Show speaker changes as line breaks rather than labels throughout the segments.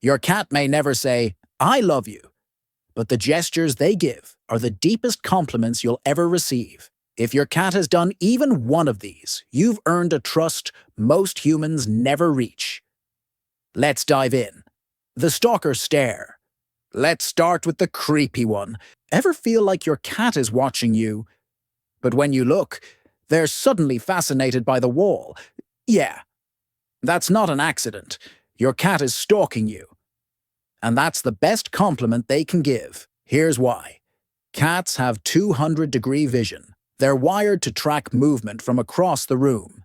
Your cat may never say, "I love you," but the gestures they give are the deepest compliments you'll ever receive. If your cat has done even one of these, you've earned a trust most humans never reach. Let's dive in. The stalker stare. Let's start with the creepy one. Ever feel like your cat is watching you, but when you look, they're suddenly fascinated by the wall? Yeah, that's not an accident. Your cat is stalking you. And that's the best compliment they can give. Here's why. Cats have 200-degree vision. They're wired to track movement from across the room.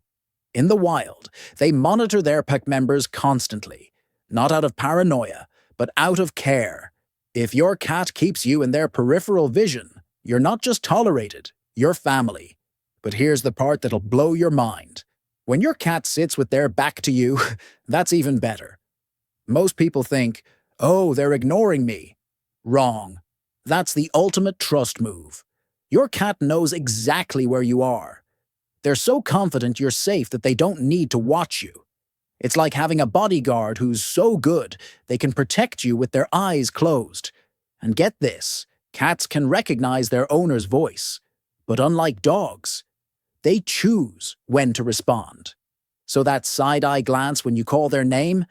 In the wild, they monitor their pack members constantly, not out of paranoia, but out of care. If your cat keeps you in their peripheral vision, you're not just tolerated, you're family. But here's the part that'll blow your mind. When your cat sits with their back to you, that's even better. Most people think, "Oh, they're ignoring me." Wrong. That's the ultimate trust move. Your cat knows exactly where you are. They're so confident you're safe that they don't need to watch you. It's like having a bodyguard who's so good they can protect you with their eyes closed. And get this, cats can recognize their owner's voice. But unlike dogs, they choose when to respond. So that side-eye glance when you call their name,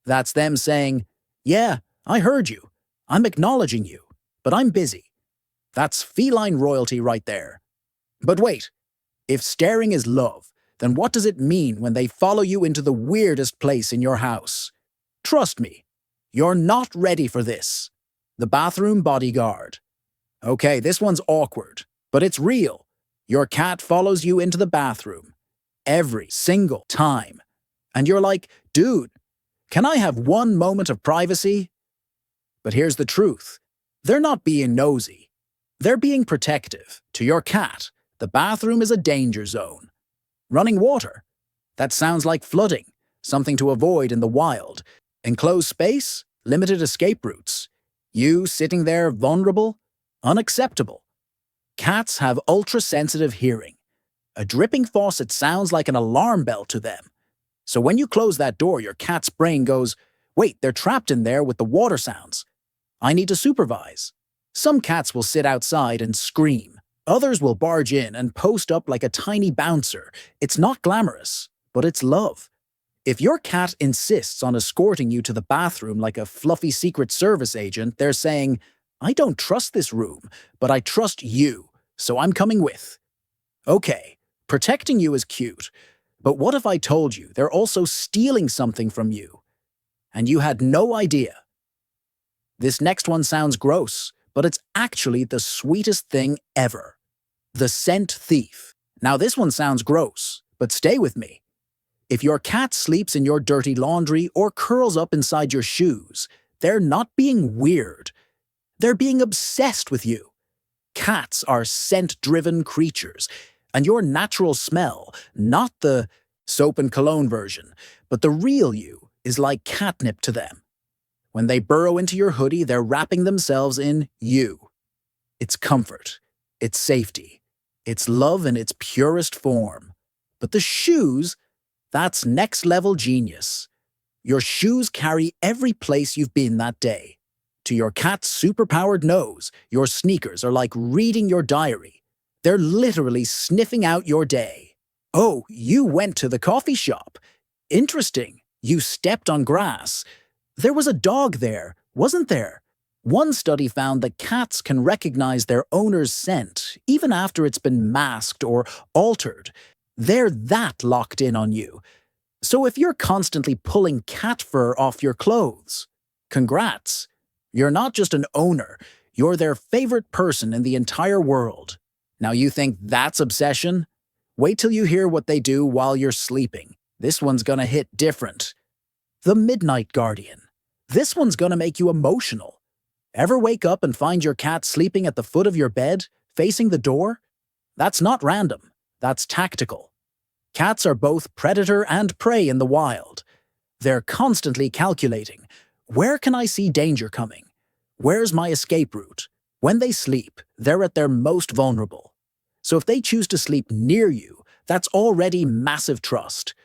that's them saying, "Yeah, I heard you. I'm acknowledging you, but I'm busy." That's feline royalty right there. But wait, if staring is love, then what does it mean when they follow you into the weirdest place in your house? Trust me, you're not ready for this. The bathroom bodyguard. Okay, this one's awkward, but it's real. Your cat follows you into the bathroom every single time. And you're like, "Dude, can I have one moment of privacy?" But here's the truth. They're not being nosy. They're being protective. To your cat, the bathroom is a danger zone. Running water? That sounds like flooding, something to avoid in the wild. Enclosed space? Limited escape routes. You sitting there vulnerable? Unacceptable. Cats have ultra-sensitive hearing. A dripping faucet sounds like an alarm bell to them. So when you close that door, your cat's brain goes, "Wait, they're trapped in there with the water sounds. I need to supervise." Some cats will sit outside and scream. Others will barge in and post up like a tiny bouncer. It's not glamorous, but it's love. If your cat insists on escorting you to the bathroom like a fluffy Secret Service agent, they're saying, "I don't trust this room, but I trust you, so I'm coming with." Okay, protecting you is cute, but what if I told you they're also stealing something from you, and you had no idea? This next one sounds gross, but it's actually the sweetest thing ever. The scent thief. Now this one sounds gross, but stay with me. If your cat sleeps in your dirty laundry or curls up inside your shoes, they're not being weird. They're being obsessed with you. Cats are scent-driven creatures, and your natural smell, not the soap and cologne version, but the real you, is like catnip to them. When they burrow into your hoodie, they're wrapping themselves in you. It's comfort. It's safety. It's love in its purest form. But the shoes, that's next-level genius. Your shoes carry every place you've been that day. To your cat's superpowered nose, your sneakers are like reading your diary. They're literally sniffing out your day. "Oh, you went to the coffee shop. Interesting. You stepped on grass. There was a dog there, wasn't there?" One study found that cats can recognize their owner's scent even after it's been masked or altered. They're that locked in on you. So if you're constantly pulling cat fur off your clothes, congrats. You're not just an owner, you're their favorite person in the entire world. Now you think that's obsession? Wait till you hear what they do while you're sleeping. This one's gonna hit different. The Midnight Guardian. This one's gonna make you emotional. Ever wake up and find your cat sleeping at the foot of your bed, facing the door? That's not random. That's tactical. Cats are both predator and prey in the wild. They're constantly calculating. Where can I see danger coming? Where's my escape route? When they sleep, they're at their most vulnerable. So if they choose to sleep near you, that's already massive trust.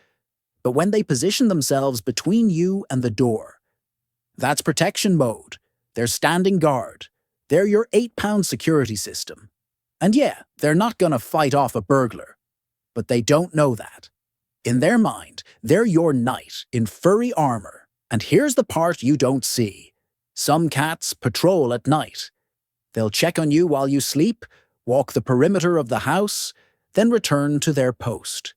But when they position themselves between you and the door, That's protection mode. They're standing guard. They're your 8-pound security system. And yeah, they're not gonna fight off a burglar. But they don't know that. In their mind, they're your knight in furry armor. And here's the part you don't see. Some cats patrol at night. They'll check on you while you sleep, walk the perimeter of the house, then return to their post.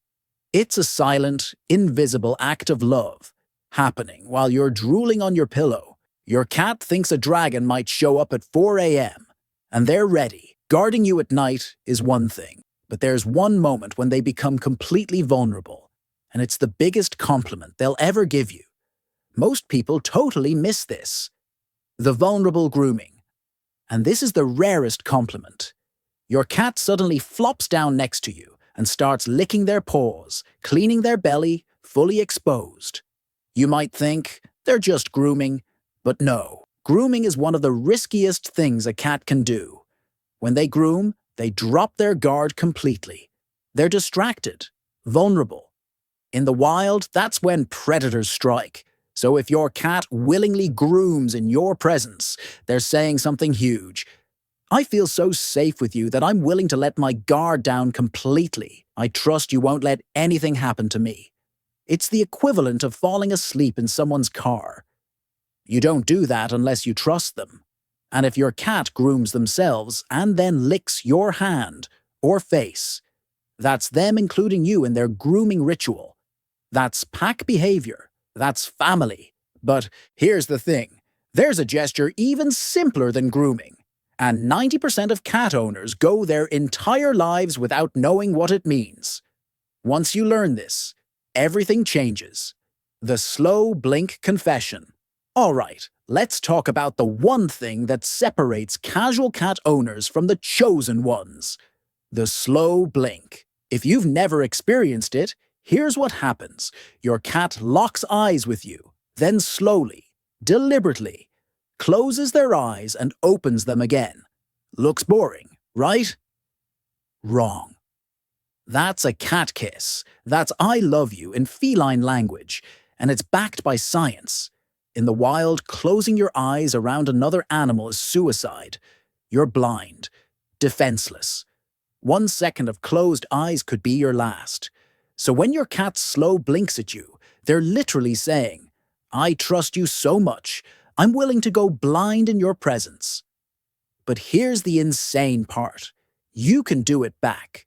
It's a silent, invisible act of love, happening while you're drooling on your pillow. Your cat thinks a dragon might show up at 4 a.m., and they're ready. Guarding you at night is one thing, but there's one moment when they become completely vulnerable, and it's the biggest compliment they'll ever give you. Most people totally miss this. The vulnerable grooming. And this is the rarest compliment. Your cat suddenly flops down next to you and starts licking their paws, cleaning their belly, fully exposed. You might think, they're just grooming, but no. Grooming is one of the riskiest things a cat can do. When they groom, they drop their guard completely. They're distracted, vulnerable. In the wild, that's when predators strike. So if your cat willingly grooms in your presence, they're saying something huge. I feel so safe with you that I'm willing to let my guard down completely. I trust you won't let anything happen to me. It's the equivalent of falling asleep in someone's car. You don't do that unless you trust them. And if your cat grooms themselves and then licks your hand or face, that's them including you in their grooming ritual. That's pack behavior. That's family. But here's the thing. There's a gesture even simpler than grooming. And 90% of cat owners go their entire lives without knowing what it means. Once you learn this, everything changes. The slow blink confession. All right, let's talk about the one thing that separates casual cat owners from the chosen ones. The slow blink. If you've never experienced it, here's what happens. Your cat locks eyes with you, then slowly, deliberately, closes their eyes and opens them again. Looks boring, right? Wrong. That's a cat kiss. That's I love you in feline language, and it's backed by science. In the wild, closing your eyes around another animal is suicide. You're blind, defenseless. 1 second of closed eyes could be your last. So when your cat slow blinks at you, they're literally saying, I trust you so much, I'm willing to go blind in your presence. But here's the insane part. You can do it back.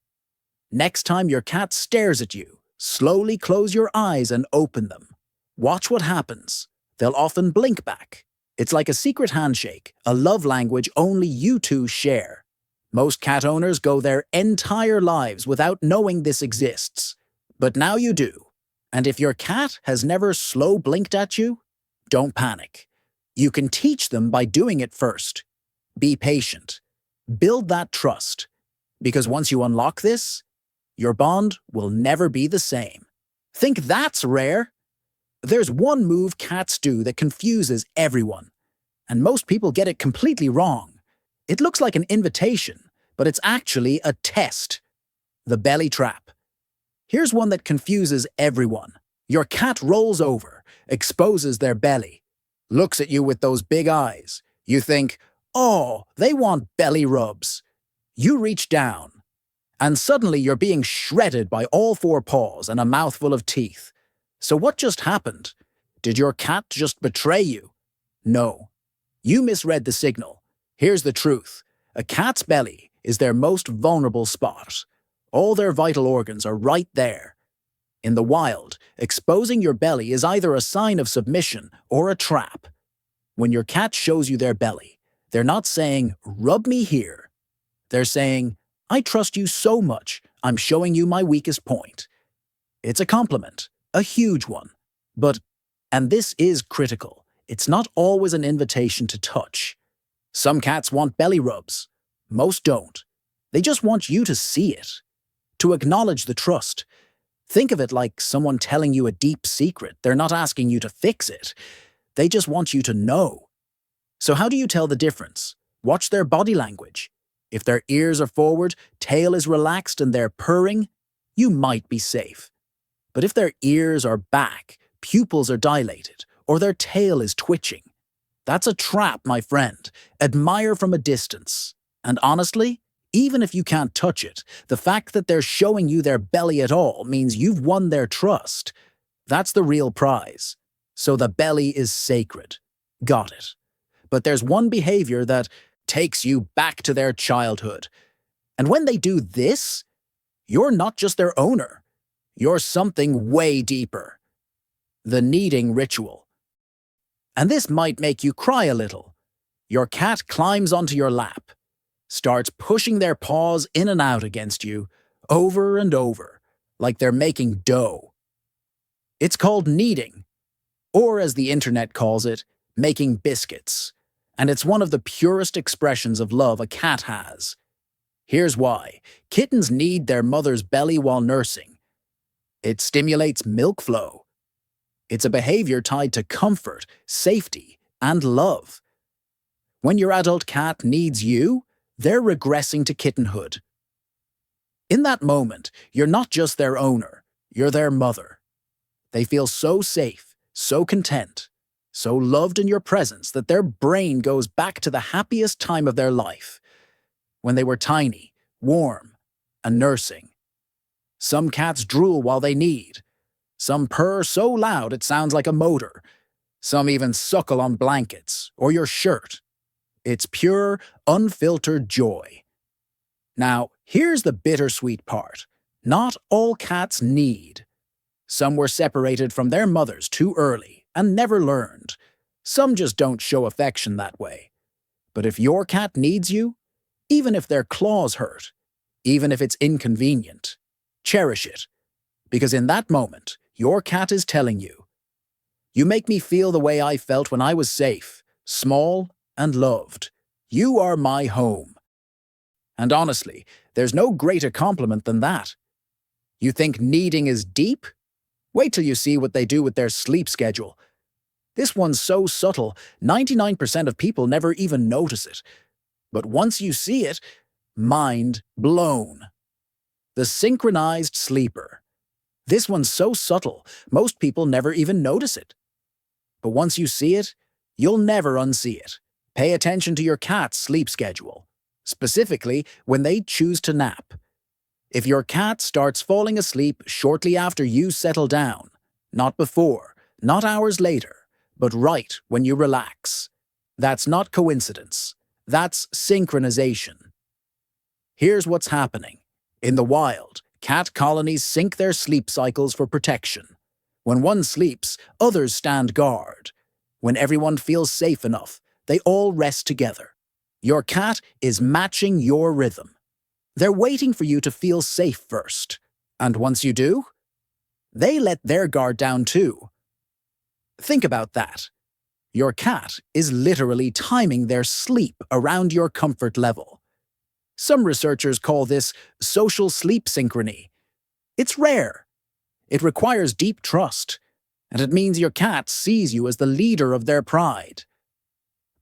Next time your cat stares at you, slowly close your eyes and open them. Watch what happens. They'll often blink back. It's like a secret handshake, a love language only you two share. Most cat owners go their entire lives without knowing this exists. But now you do. And if your cat has never slow blinked at you, don't panic. You can teach them by doing it first. Be patient. Build that trust. Because once you unlock this, your bond will never be the same. Think that's rare? There's one move cats do that confuses everyone. And most people get it completely wrong. It looks like an invitation, but it's actually a test. The belly trap. Here's one that confuses everyone. Your cat rolls over, exposes their belly, looks at you with those big eyes. You think, oh, they want belly rubs. You reach down, and suddenly you're being shredded by all 4 paws and a mouthful of teeth. So what just happened? Did your cat just betray you? No. You misread the signal. Here's the truth. A cat's belly is their most vulnerable spot. All their vital organs are right there. In the wild, exposing your belly is either a sign of submission or a trap. When your cat shows you their belly, they're not saying, rub me here. They're saying, I trust you so much, I'm showing you my weakest point. It's a compliment, a huge one. But, and this is critical, it's not always an invitation to touch. Some cats want belly rubs. Most don't. They just want you to see it, to acknowledge the trust. Think of it like someone telling you a deep secret. They're not asking you to fix it. They just want you to know. So how do you tell the difference? Watch their body language. If their ears are forward, tail is relaxed, and they're purring, you might be safe. But if their ears are back, pupils are dilated, or their tail is twitching, That's a trap, my friend. Admire from a distance. And honestly, even if you can't touch it, the fact that they're showing you their belly at all means you've won their trust. That's the real prize. So the belly is sacred. Got it. But there's one behavior that takes you back to their childhood. And when they do this, you're not just their owner. You're something way deeper. The kneading ritual. And this might make you cry a little. Your cat climbs onto your lap, starts pushing their paws in and out against you, over and over, like they're making dough. It's called kneading, or as the internet calls it, making biscuits. And it's one of the purest expressions of love a cat has. Here's why. Kittens knead their mother's belly while nursing. It stimulates milk flow. It's a behavior tied to comfort, safety, and love. When your adult cat needs you, they're regressing to kittenhood. In that moment, you're not just their owner, you're their mother. They feel so safe, so content, so loved in your presence that their brain goes back to the happiest time of their life, when they were tiny, warm, and nursing. Some cats drool while they knead. Some purr so loud it sounds like a motor. Some even suckle on blankets or your shirt. It's pure, unfiltered joy. Now, here's the bittersweet part. Not all cats knead. Some were separated from their mothers too early and never learned. Some just don't show affection that way. But if your cat needs you, even if their claws hurt, even if it's inconvenient, cherish it. Because in that moment, your cat is telling you, "You make me feel the way I felt when I was safe, small, and loved. You are my home." And honestly, there's no greater compliment than that. You think kneading is deep? Wait till you see what they do with their sleep schedule. This one's so subtle, 99% of people never even notice it. But once you see it, mind blown. The synchronized sleeper. This one's so subtle, most people never even notice it. But once you see it, you'll never unsee it. Pay attention to your cat's sleep schedule, specifically when they choose to nap. If your cat starts falling asleep shortly after you settle down, not before, not hours later, but right when you relax, that's not coincidence. That's synchronization. Here's what's happening. In the wild, cat colonies sync their sleep cycles for protection. When one sleeps, others stand guard. When everyone feels safe enough, they all rest together. Your cat is matching your rhythm. They're waiting for you to feel safe first. And once you do, they let their guard down too. Think about that. Your cat is literally timing their sleep around your comfort level. Some researchers call this social sleep synchrony. It's rare. It requires deep trust, and it means your cat sees you as the leader of their pride.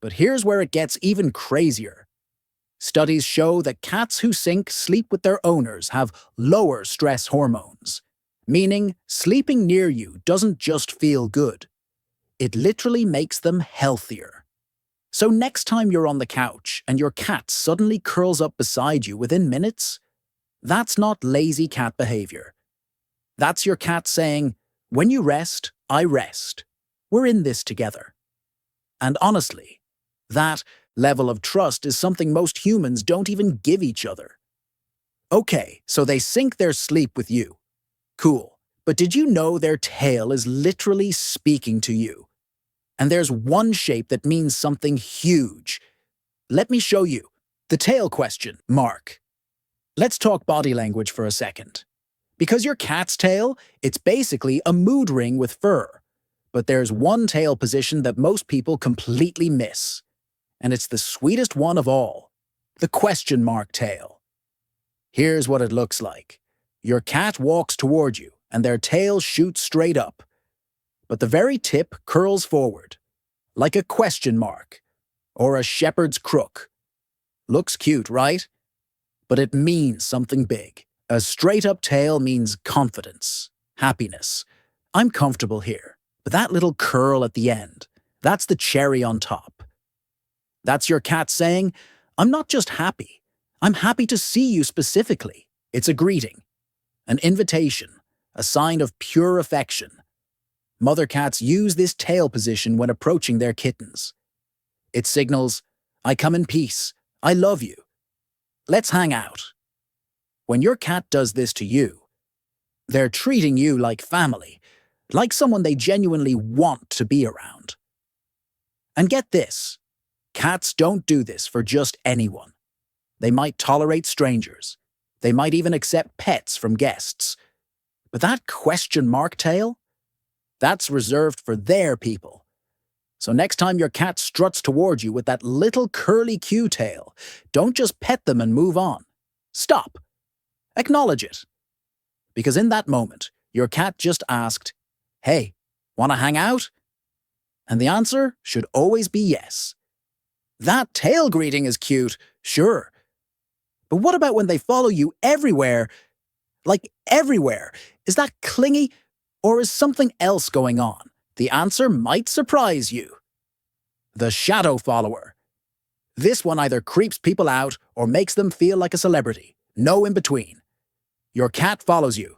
But here's where it gets even crazier. Studies show that cats who sync sleep with their owners have lower stress hormones, meaning sleeping near you doesn't just feel good. It literally makes them healthier. So next time you're on the couch and your cat suddenly curls up beside you within minutes, that's not lazy cat behavior. That's your cat saying, "When you rest, I rest. We're in this together." And honestly, that level of trust is something most humans don't even give each other. Okay, so they sync their sleep with you. Cool. But did you know their tail is literally speaking to you? And there's one shape that means something huge. Let me show you. The tail question, Mark. Let's talk body language for a second. Because your cat's tail, it's basically a mood ring with fur. But there's one tail position that most people completely miss. And it's the sweetest one of all. The question mark tail. Here's what it looks like. Your cat walks toward you, and their tail shoots straight up. But the very tip curls forward, like a question mark, or a shepherd's crook. Looks cute, right? But it means something big. A straight-up tail means confidence, happiness. I'm comfortable here. But that little curl at the end, that's the cherry on top. That's your cat saying, I'm not just happy. I'm happy to see you specifically. It's a greeting, an invitation, a sign of pure affection. Mother cats use this tail position when approaching their kittens. It signals, I come in peace. I love you. Let's hang out. When your cat does this to you, they're treating you like family, like someone they genuinely want to be around. And get this, cats don't do this for just anyone. They might tolerate strangers. They might even accept pets from guests. But that question mark tail? That's reserved for their people. So next time your cat struts towards you with that little curly Q tail, don't just pet them and move on. Stop. Acknowledge it. Because in that moment, your cat just asked, hey, wanna hang out? And the answer should always be yes. That tail greeting is cute, sure. But what about when they follow you everywhere? Like everywhere. Is that clingy, or is something else going on? The answer might surprise you. The shadow follower. This one either creeps people out or makes them feel like a celebrity. No in between. Your cat follows you.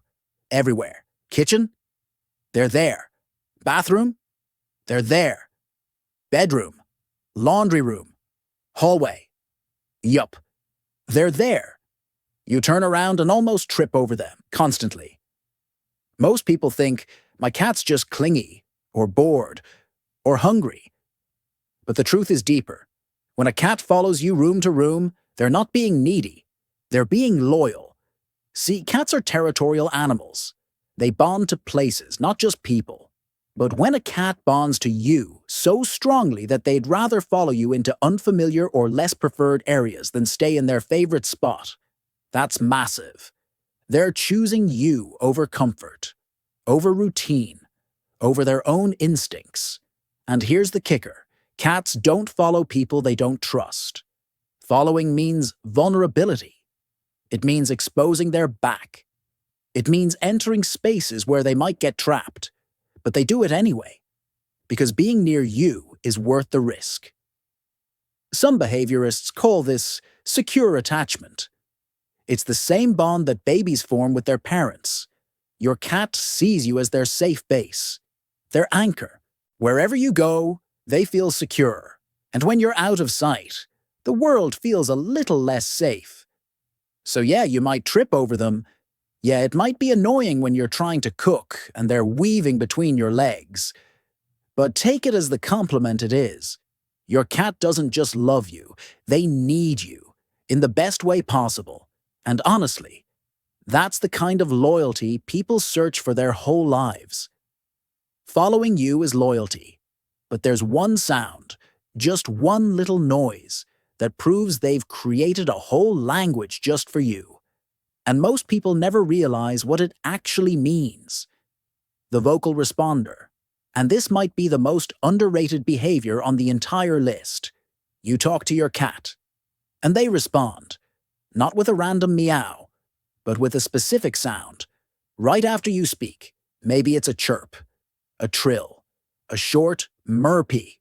Everywhere. Kitchen? They're there. Bathroom? They're there. Bedroom? Laundry room? Hallway? Yup. They're there. You turn around and almost trip over them, constantly. Most people think, my cat's just clingy, or bored, or hungry. But the truth is deeper. When a cat follows you room to room, they're not being needy. They're being loyal. See, cats are territorial animals. They bond to places, not just people. But when a cat bonds to you so strongly that they'd rather follow you into unfamiliar or less preferred areas than stay in their favorite spot, that's massive. They're choosing you over comfort, over routine, over their own instincts. And here's the kicker. Cats don't follow people they don't trust. Following means vulnerability. It means exposing their back. It means entering spaces where they might get trapped. But they do it anyway, because being near you is worth the risk. Some behaviorists call this secure attachment. It's the same bond that babies form with their parents. Your cat sees you as their safe base, their anchor. Wherever you go, they feel secure. And when you're out of sight, the world feels a little less safe. So yeah, you might trip over them. Yeah, it might be annoying when you're trying to cook and they're weaving between your legs. But take it as the compliment it is. Your cat doesn't just love you, they need you, in the best way possible. And honestly, that's the kind of loyalty people search for their whole lives. Following you is loyalty, but there's one sound, just one little noise, that proves they've created a whole language just for you. And most people never realize what it actually means. The vocal responder. And this might be the most underrated behavior on the entire list. You talk to your cat, and they respond, not with a random meow, but with a specific sound. Right after you speak, maybe it's a chirp, a trill, a short murpy.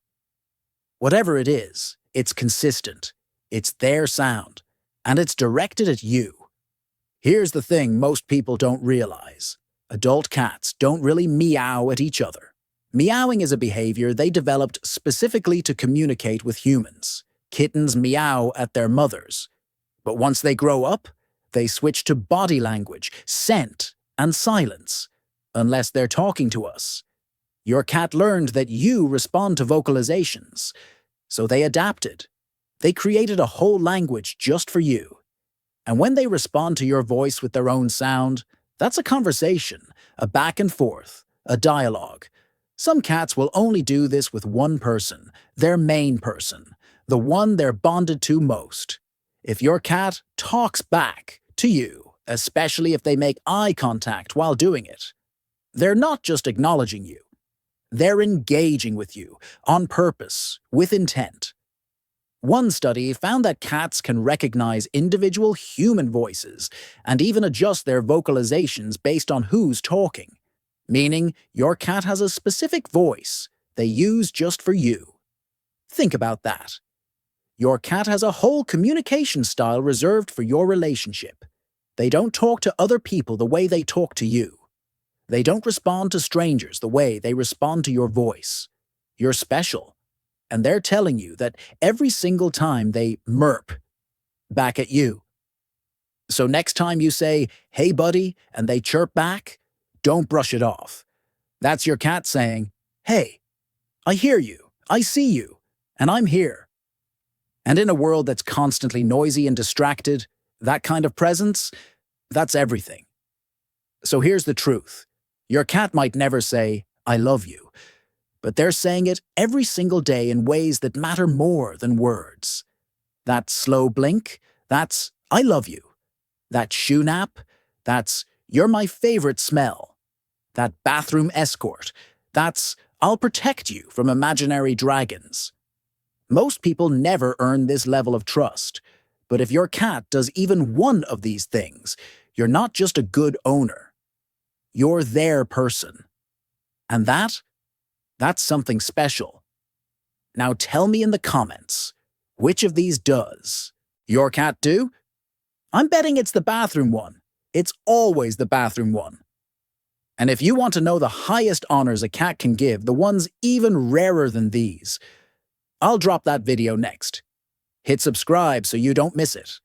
Whatever it is, it's consistent. It's their sound, and it's directed at you. Here's the thing most people don't realize. Adult cats don't really meow at each other. Meowing is a behavior they developed specifically to communicate with humans. Kittens meow at their mothers. But once they grow up, they switch to body language, scent, and silence, unless they're talking to us. Your cat learned that you respond to vocalizations, so they adapted. They created a whole language just for you. And when they respond to your voice with their own sound, that's a conversation, a back and forth, a dialogue. Some cats will only do this with one person, their main person, the one they're bonded to most. If your cat talks back to you, especially if they make eye contact while doing it, they're not just acknowledging you. They're engaging with you, on purpose, with intent. One study found that cats can recognize individual human voices and even adjust their vocalizations based on who's talking, meaning your cat has a specific voice they use just for you. Think about that. Your cat has a whole communication style reserved for your relationship. They don't talk to other people the way they talk to you. They don't respond to strangers the way they respond to your voice. You're special, and they're telling you that every single time they merp back at you. So next time you say, "Hey buddy," and they chirp back, don't brush it off. That's your cat saying, "Hey, I hear you, I see you, and I'm here." And in a world that's constantly noisy and distracted, that kind of presence, that's everything. So here's the truth. Your cat might never say, "I love you," but they're saying it every single day in ways that matter more than words. That slow blink, that's "I love you." That shoe nap, that's "You're my favorite smell." That bathroom escort, that's "I'll protect you from imaginary dragons." Most people never earn this level of trust, but if your cat does even one of these things, you're not just a good owner. You're their person. And that's something special. Now tell me in the comments, which of these does your cat do? I'm betting it's the bathroom one. It's always the bathroom one. And if you want to know the highest honors a cat can give, the ones even rarer than these, I'll drop that video next. Hit subscribe so you don't miss it.